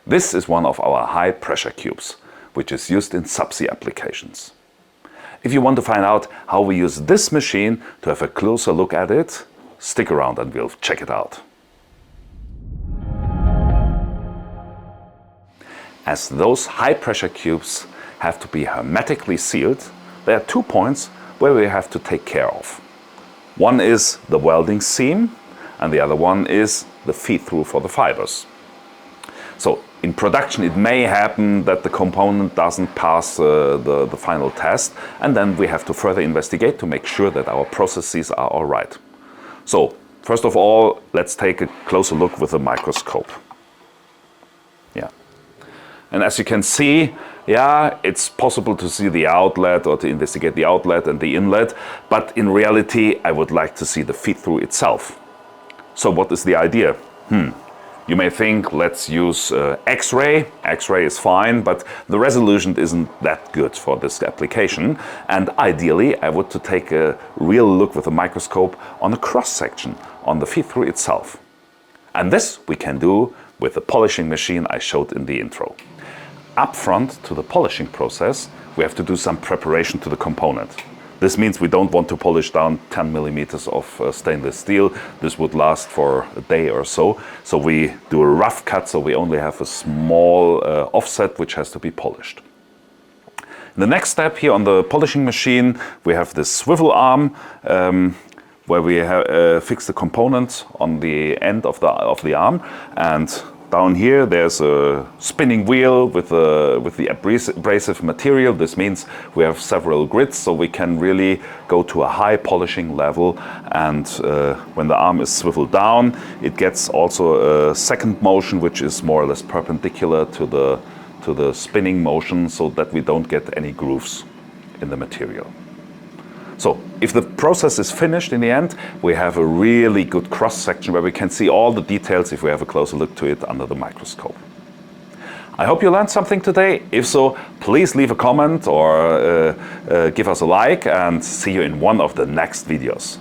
This is one of our high pressure cubes, which is used in subsea applications. If you want to find out how we use this machine to have a closer look at it, stick around and we'll check it out. As those high pressure cubes have to be hermetically sealed, there are 2 points where we have to take care of. One is the welding seam and the other one is the feed-through for the fibers. So in production it may happen that the component doesn't pass the final test, and then we have to further investigate to make sure that our processes are all right. So first of all, let's take a closer look with a microscope. Yeah. And as you can see, yeah, it's possible to see the outlet or to investigate the outlet and the inlet, but in reality I would like to see the feed-through itself. So what is the idea? You may think, let's use X-ray. X-ray is fine, but the resolution isn't that good for this application. And ideally, I would to take a real look with a microscope on a cross-section, on the feed-through itself. And this we can do with the polishing machine I showed in the intro. Up front to the polishing process, we have to do some preparation to the component. This means we don't want to polish down 10 millimeters of stainless steel. This would last for a day or so. So we do a rough cut, so we only have a small offset which has to be polished. In the next step here on the polishing machine, we have this swivel arm where we fix the components on the end of the arm, and down here there's a spinning wheel with the abrasive material. This means we have several grids, so we can really go to a high polishing level, and when the arm is swiveled down, it gets also a second motion which is more or less perpendicular to the spinning motion, so that we don't get any grooves in the material. So if the process is finished in the end, we have a really good cross-section where we can see all the details if we have a closer look to it under the microscope. I hope you learned something today. If so, please leave a comment or give us a like, and see you in one of the next videos.